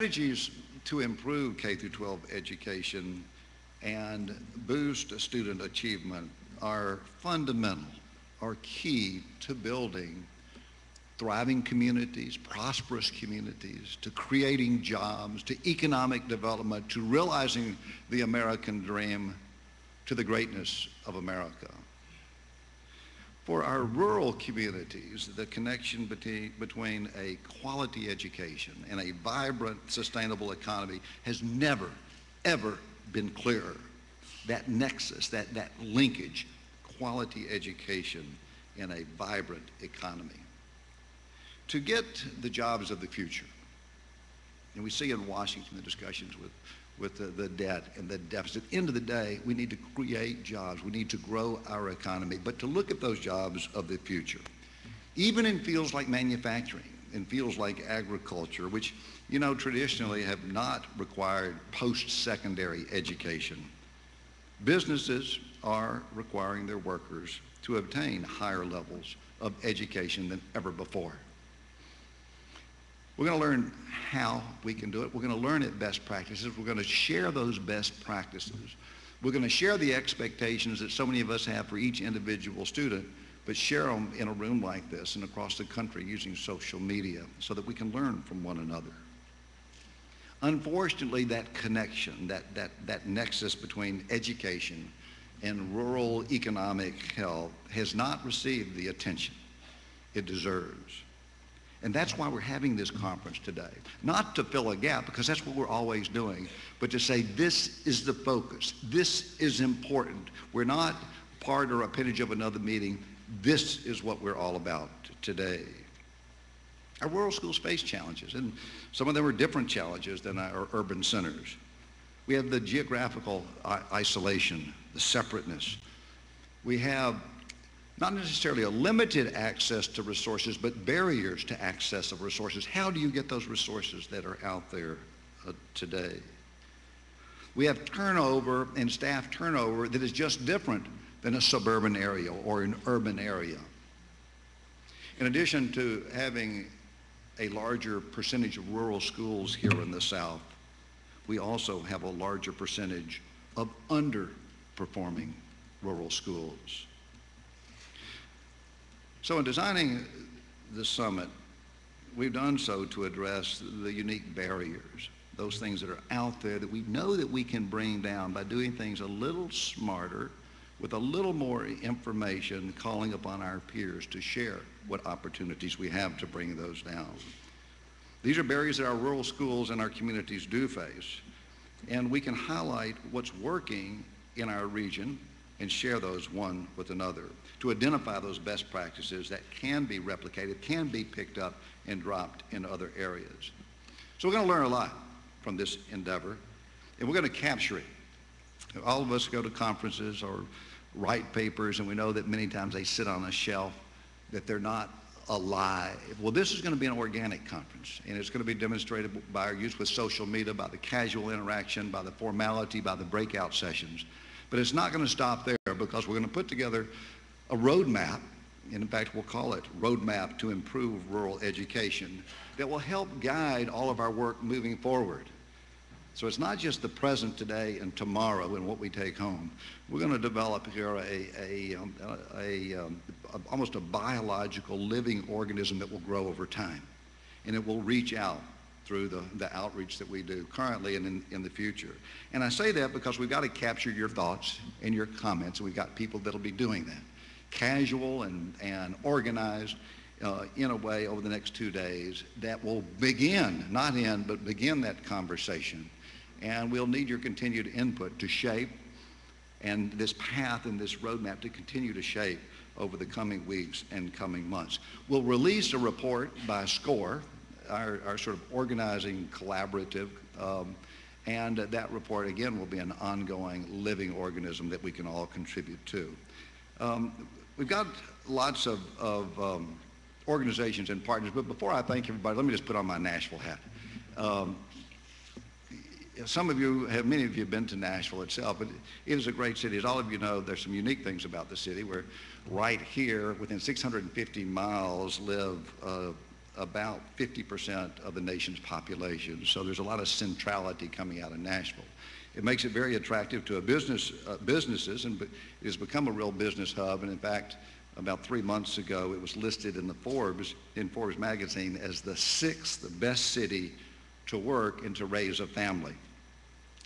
Strategies to improve K through 12 education and boost student achievement are fundamental, are key to building thriving communities, prosperous communities, to creating jobs, to economic development, to realizing the American dream, to the greatness of America. For our rural communities, the connection between a quality education and a vibrant, sustainable economy has never, ever been clearer. That nexus, that linkage, quality education in a vibrant economy. To get the jobs of the future, and we see in Washington the discussions with the debt and the deficit. At the end of the day, we need to create jobs. We need to grow our economy. But to look at those jobs of the future, even in fields like manufacturing, in fields like agriculture, which, you know, traditionally have not required post-secondary education, businesses are requiring their workers to obtain higher levels of education than ever before. We're going to learn how we can do it. We're going to learn at best practices. We're going to share those best practices. We're going to share the expectations that so many of us have for each individual student, but share them in a room like this and across the country using social media so that we can learn from one another. Unfortunately, that connection, that nexus between education and rural economic health has not received the attention it deserves. And that's why we're having this conference today. Not to fill a gap, because that's what we're always doing, but to say this is the focus. This is important. We're not part or appendage of another meeting. This is what we're all about today. Our rural schools face challenges, and some of them are different challenges than our urban centers. We have the geographical isolation, the separateness. We have not necessarily a limited access to resources, but barriers to access of resources. How do you get those resources that are out there today? We have turnover and staff turnover that is just different than a suburban area or an urban area. In addition to having a larger percentage of rural schools here in the South, we also have a larger percentage of underperforming rural schools. So in designing the summit, we've done so to address the unique barriers, those things that are out there that we know that we can bring down by doing things a little smarter, with a little more information, calling upon our peers to share what opportunities we have to bring those down. These are barriers that our rural schools and our communities do face, and we can highlight what's working in our region and share those one with another to identify those best practices that can be replicated, can be picked up and dropped in other areas. So we're going to learn a lot from this endeavor, and we're going to capture it. All of us go to conferences or write papers, and we know that many times they sit on a shelf, that they're not alive. Well, this is going to be an organic conference, and it's going to be demonstrated by our use with social media, by the casual interaction, by the formality, by the breakout sessions. But it's not going to stop there, because we're going to put together a roadmap, and in fact we'll call it Roadmap to Improve Rural Education, that will help guide all of our work moving forward. So it's not just the present today and tomorrow and what we take home. We're going to develop here almost a biological living organism that will grow over time, and it will reach out through the outreach that we do currently and in the future. And I say that because we've got to capture your thoughts and your comments, and we've got people that'll be doing that. Casual and organized in a way over the next 2 days that will begin, not end, but begin that conversation. And we'll need your continued input to shape, and this path and this roadmap to continue to shape over the coming weeks and coming months. We'll release a report by SCORE, our sort of organizing collaborative, and that report again will be an ongoing living organism that we can all contribute to. We've got lots of organizations and partners, but before I thank everybody, let me just put on my Nashville hat. Many of you have been to Nashville itself, but it is a great city. As all of you know, there's some unique things about the city. We're right here, within 650 miles, live about 50% of the nation's population. So there's a lot of centrality coming out of Nashville. It makes it very attractive to businesses, and it has become a real business hub. And in fact, about 3 months ago, it was listed in Forbes magazine as the 6th best city to work and to raise a family.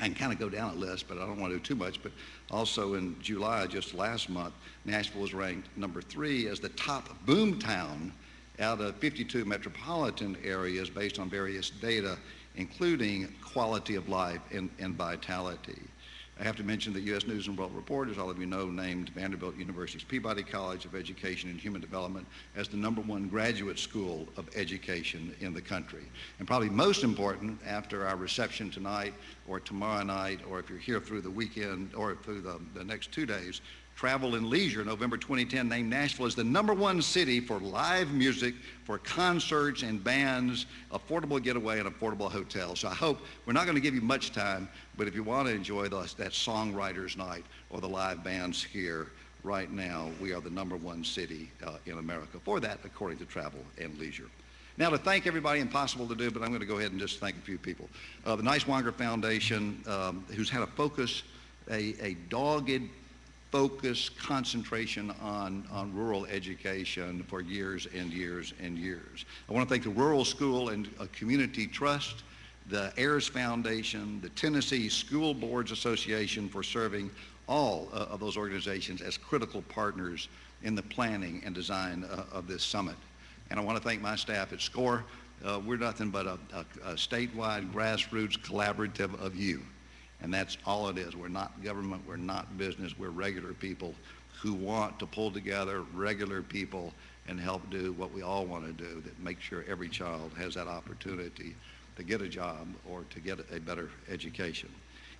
I can kind of go down a list, but I don't want to do too much. But also in July, just last month, Nashville was ranked number 3 as the top boom town out of 52 metropolitan areas based on various data, including quality of life and vitality. I have to mention the U.S. News and World Report, as all of you know, named Vanderbilt University's Peabody College of Education and Human Development as the #1 graduate school of education in the country. And probably most important, after our reception tonight or tomorrow night, or if you're here through the weekend or through the next 2 days, Travel and Leisure, November 2010, named Nashville as the #1 city for live music, for concerts and bands, affordable getaway, and affordable hotels. So I hope we're not going to give you much time, but if you want to enjoy that songwriters night or the live bands here right now, we are the #1 city in America for that, according to Travel and Leisure. Now, to thank everybody, impossible to do, but I'm going to go ahead and just thank a few people. The Niswonger Foundation, who's had a dogged focus, concentration on rural education for years and years and years. I want to thank the Rural School and Community Trust, the Ayers Foundation, the Tennessee School Boards Association for serving all of those organizations as critical partners in the planning and design of this summit. And I want to thank my staff at SCORE. We're nothing but a statewide grassroots collaborative of you. And that's all it is. We're not government, we're not business, we're regular people who want to pull together regular people and help do what we all want to do, that make sure every child has that opportunity to get a job or to get a better education.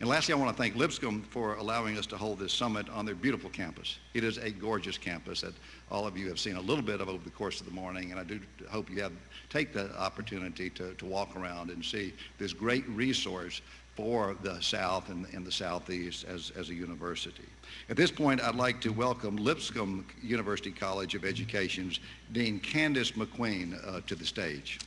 And lastly, I want to thank Lipscomb for allowing us to hold this summit on their beautiful campus. It is a gorgeous campus that all of you have seen a little bit of over the course of the morning, and I do hope you take the opportunity to walk around and see this great resource for the South and the Southeast as a university. At this point, I'd like to welcome Lipscomb University College of Education's Dean Candace McQueen to the stage.